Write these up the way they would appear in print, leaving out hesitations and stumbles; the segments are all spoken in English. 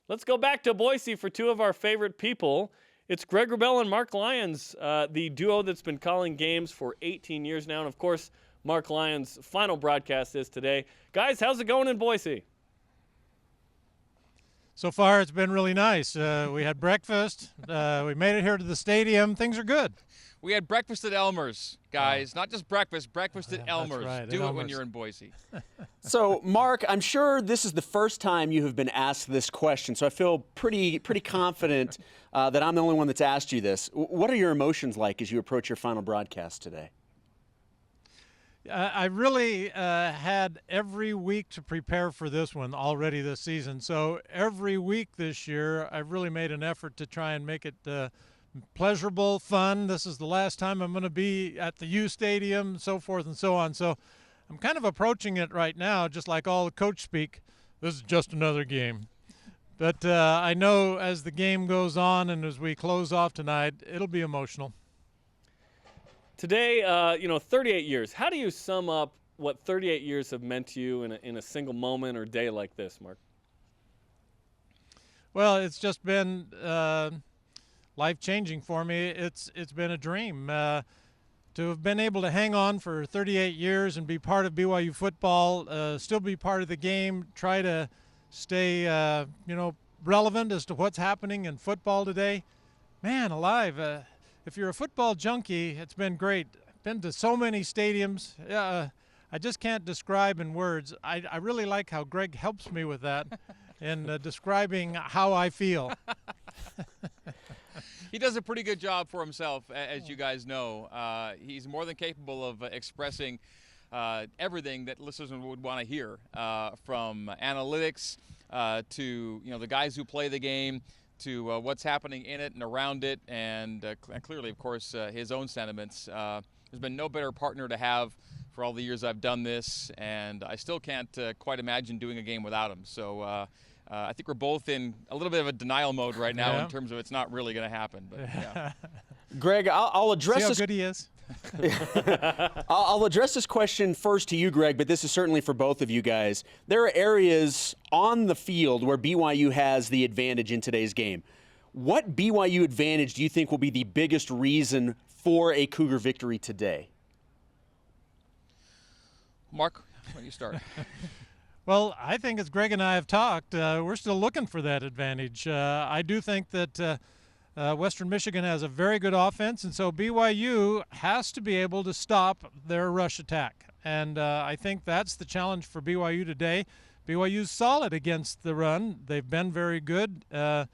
Let's go back to Boise for two of our favorite people. It's Wrubell and Marc Lyons, the duo that's been calling games for 18 years now. And, of course, Marc Lyons' final broadcast is today. Guys, how's it going in Boise? So far, it's been really nice. We had breakfast. We made it here to the stadium. Things are good. We had breakfast at Elmer's, guys. Not just breakfast at Elmer's. Right, Do at it when Elmer's. you're in Boise. So, Marc, I'm sure this is the first time you have been asked this question, so I feel pretty confident that I'm the only one that's asked you this. What are your emotions like as you approach your final broadcast today? I really had every week to prepare for this one already this season. So every week this year, I've really made an effort to try and make it pleasurable, fun. This is the last time I'm going to be at the U Stadium, so forth and so on. So I'm kind of approaching it right now, just like all the coach speak. This is just another game. But I know as the game goes on and as we close off tonight, it'll be emotional. Today, 38 years. How do you sum up what 38 years have meant to you in a single moment or day like this, Marc? Well, it's just been life-changing for me. It's been a dream to have been able to hang on for 38 years and be part of BYU football, still be part of the game, try to stay, relevant as to what's happening in football today. Man alive. If you're a football junkie, it's been great. Been to so many stadiums. I just can't describe in words. I really like how Greg helps me with that in describing how I feel. He does a pretty good job for himself, as you guys know. He's more than capable of expressing everything that listeners would want to hear, from analytics to the guys who play the game, to what's happening in it and around it, and clearly, of course, his own sentiments. There's been no better partner to have for all the years I've done this, and I still can't quite imagine doing a game without him. So I think we're both in a little bit of a denial mode right now in terms of it's not really going to happen. But yeah. Greg, I'll address See how this. good he is? I'll address this question first to you, Greg, but this is certainly for both of you guys. There are areas on the field where BYU has the advantage in today's game. What BYU advantage do you think will be the biggest reason for a Cougar victory today? Marc, why don't you start? Well, I think as Greg and I have talked, we're still looking for that advantage. I do think that Western Michigan has a very good offense, and so BYU has to be able to stop their rush attack. And I think that's the challenge for BYU today. BYU's solid against the run. They've been very good. I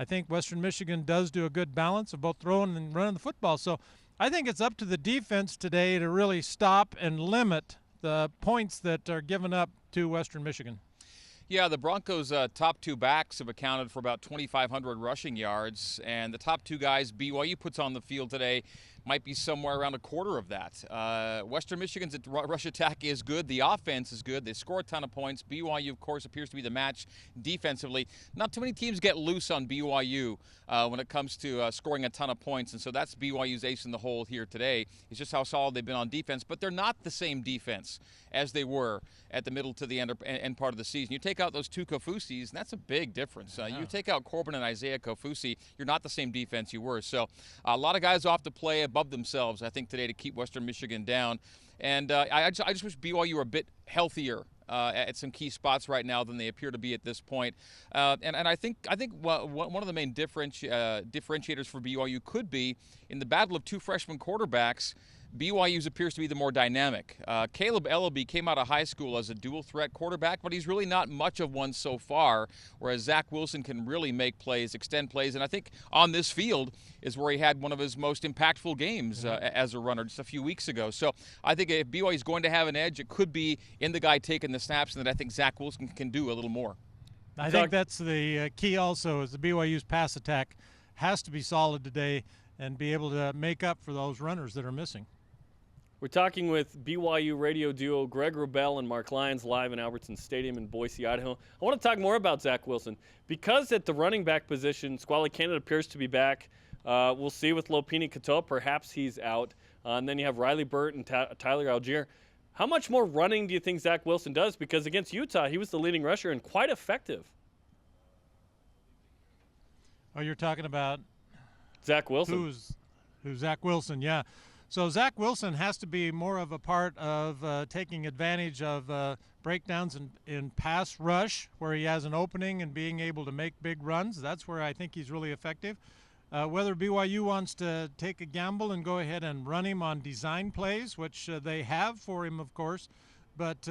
think Western Michigan does do a good balance of both throwing and running the football. So I think it's up to the defense today to really stop and limit the points that are given up to Western Michigan. Yeah, the Broncos' top two backs have accounted for about 2,500 rushing yards, and the top two guys BYU puts on the field today might be somewhere around a quarter of that. Western Michigan's rush attack is good. The offense is good. They score a ton of points. BYU, of course, appears to be the match defensively. Not too many teams get loose on BYU when it comes to scoring a ton of points, and so that's BYU's ace in the hole here today. It's just how solid they've been on defense, but they're not the same defense as they were at the middle to the end part of the season. You take out those two Kofusis, and that's a big difference. You take out Corbin and Isaiah Kofusi, you're not the same defense you were. So a lot of guys off to play above themselves, I think, today to keep Western Michigan down. And I just wish BYU were a bit healthier at some key spots right now than they appear to be at this point. And I think one of the main differentiators for BYU could be in the battle of two freshman quarterbacks. BYU's appears to be the more dynamic. Caleb Ellaby came out of high school as a dual-threat quarterback, but he's really not much of one so far, whereas Zach Wilson can really make plays, extend plays, and I think on this field is where he had one of his most impactful games as a runner just a few weeks ago. So I think if BYU's going to have an edge, it could be in the guy taking the snaps, and that I think Zach Wilson can do a little more. I think that's the key also, is the BYU's pass attack has to be solid today and be able to make up for those runners that are missing. We're talking with BYU radio duo Wrubell and Marc Lyons live in Albertson Stadium in Boise, Idaho. I want to talk more about Zach Wilson because at the running back position, Squally Canada appears to be back. We'll see with Lopini Katoa, perhaps he's out. And then you have Riley Burt and Tyler Algier. How much more running do you think Zach Wilson does? Because against Utah, he was the leading rusher and quite effective. Oh, you're talking about Zach Wilson. Who's Zach Wilson? Yeah. So Zach Wilson has to be more of a part of taking advantage of breakdowns in pass rush, where he has an opening and being able to make big runs. That's where I think he's really effective. Whether BYU wants to take a gamble and go ahead and run him on design plays, which they have for him, of course, but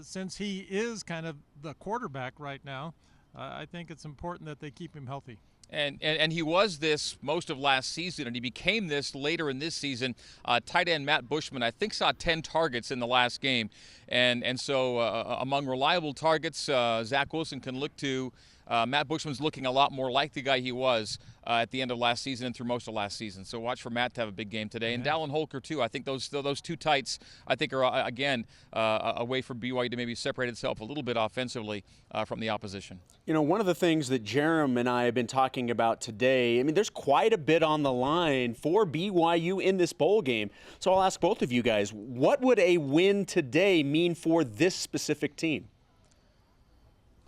since he is kind of the quarterback right now, I think it's important that they keep him healthy. And he was this most of last season, and he became this later in this season. Tight end Matt Bushman, I think, saw 10 targets in the last game. And so among reliable targets, Zach Wilson can look to. Matt Bushman's looking a lot more like the guy he was at the end of last season and through most of last season. So watch for Matt to have a big game today. And Dallin Holker, too. I think those two tights, I think, are, again, a way for BYU to maybe separate itself a little bit offensively from the opposition. You know, one of the things that Jerem and I have been talking about today, I mean, there's quite a bit on the line for BYU in this bowl game. So I'll ask both of you guys, what would a win today mean for this specific team?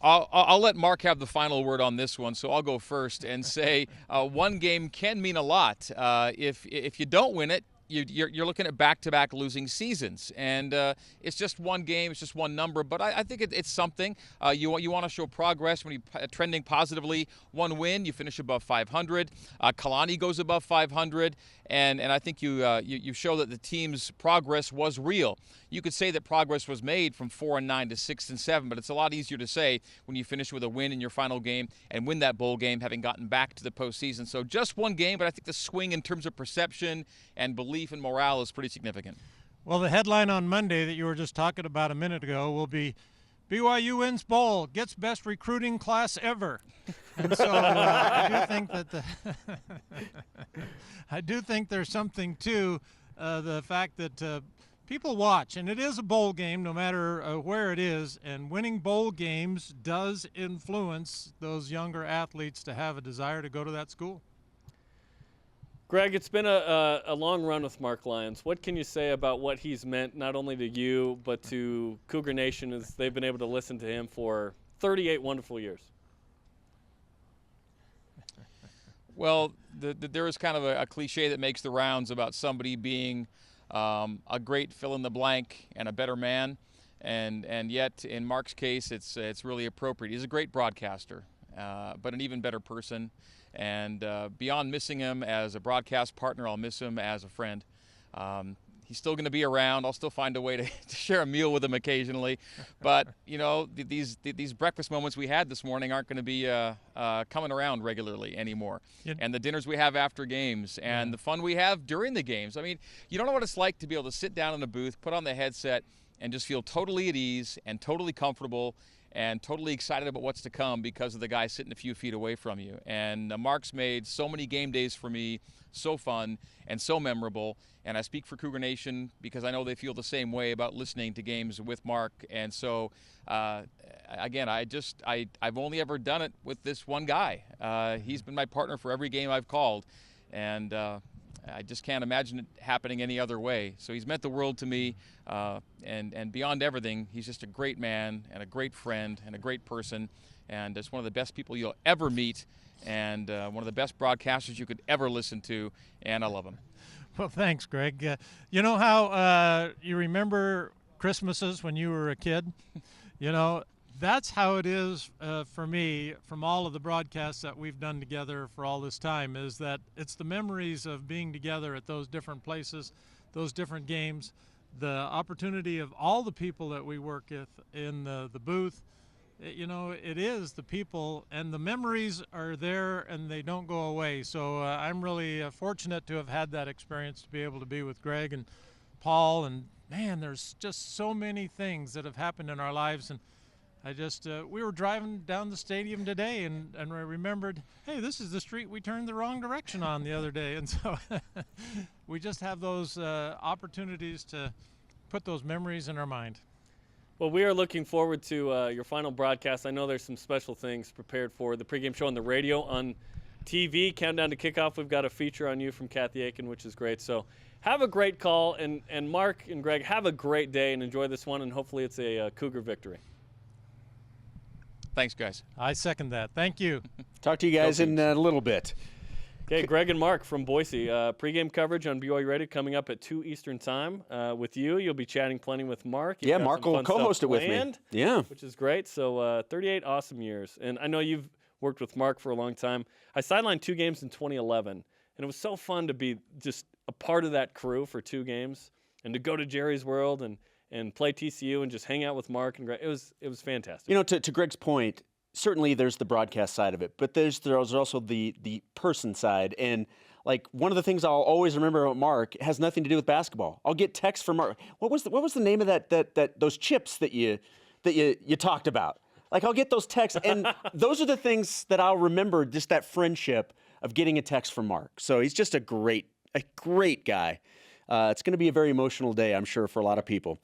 I'll let Mark have the final word on this one, so I'll go first and say one game can mean a lot. If you don't win it, you're looking at back-to-back losing seasons, and it's just one game, it's just one number. But I think it's something. You want to show progress when you're trending positively. One win, you finish above 500. Kalani goes above 500, and I think you show that the team's progress was real. You could say that progress was made from 4-9 to 6-7, but it's a lot easier to say when you finish with a win in your final game and win that bowl game, having gotten back to the postseason. So just one game, but I think the swing in terms of perception and belief and morale is pretty significant. Well, the headline on Monday that you were just talking about a minute ago will be BYU wins bowl, gets best recruiting class ever. And so I do think there's something to the fact that people watch, and it is a bowl game no matter where it is, and winning bowl games does influence those younger athletes to have a desire to go to that school. Greg, it's been a long run with Marc Lyons. What can you say about what he's meant not only to you but to Cougar Nation as they've been able to listen to him for 38 wonderful years? Well, there is kind of a cliche that makes the rounds about somebody being a great fill-in-the-blank and a better man, and yet in Mark's case, it's really appropriate. He's a great broadcaster, but an even better person. And beyond missing him as a broadcast partner, I'll miss him as a friend. He's still going to be around. I'll still find a way to share a meal with him occasionally. But, you know, these breakfast moments we had this morning aren't going to be coming around regularly anymore. And the dinners we have after games and the fun we have during the games. I mean, you don't know what it's like to be able to sit down in a booth, put on the headset, and just feel totally at ease and totally comfortable and totally excited about what's to come because of the guy sitting a few feet away from you. And Mark's made so many game days for me so fun and so memorable. And I speak for Cougar Nation because I know they feel the same way about listening to games with Mark. And so, again, I've only ever done it with this one guy. He's been my partner for every game I've called. And I just can't imagine it happening any other way. So he's meant the world to me, and beyond everything, he's just a great man and a great friend and a great person, and just one of the best people you'll ever meet, and one of the best broadcasters you could ever listen to, and I love him. Well, thanks, Greg. You know how you remember Christmases when you were a kid? You know, that's how it is for me from all of the broadcasts that we've done together for all this time, is that it's the memories of being together at those different places, those different games, the opportunity of all the people that we work with in the booth. You know, it is the people, and the memories are there and they don't go away. So I'm really fortunate to have had that experience, to be able to be with Greg and Paul. And man, there's just so many things that have happened in our lives. And I just, we were driving down the stadium today and I remembered, hey, this is the street we turned the wrong direction on the other day. And so we just have those opportunities to put those memories in our mind. Well, we are looking forward to your final broadcast. I know there's some special things prepared for the pregame show on the radio, on TV. Countdown to kickoff, we've got a feature on you from Kathy Aiken, which is great. So have a great call, and Mark and Greg, have a great day and enjoy this one, and hopefully it's a Cougar victory. Thanks, guys. I second that. Thank you. Talk to you guys in a little bit. Okay, Greg and Mark from Boise. Pregame coverage on BYU Radio coming up at 2 Eastern Time. With you, you'll be chatting plenty with Mark. Yeah, Mark will co-host it with me. Yeah. Which is great. So 38 awesome years. And I know you've worked with Mark for a long time. I sidelined 2 games in 2011, and it was so fun to be just a part of that crew for 2 games and to go to Jerry's World and play TCU and just hang out with Mark and Greg. It was fantastic. You know, to Greg's point, certainly there's the broadcast side of it, but there's also the person side. And like one of the things I'll always remember about Mark has nothing to do with basketball. I'll get texts from Mark. What was the name of that those chips that you talked about? Like I'll get those texts, and those are the things that I'll remember. Just that friendship of getting a text from Mark. So he's just a great guy. It's going to be a very emotional day, I'm sure, for a lot of people.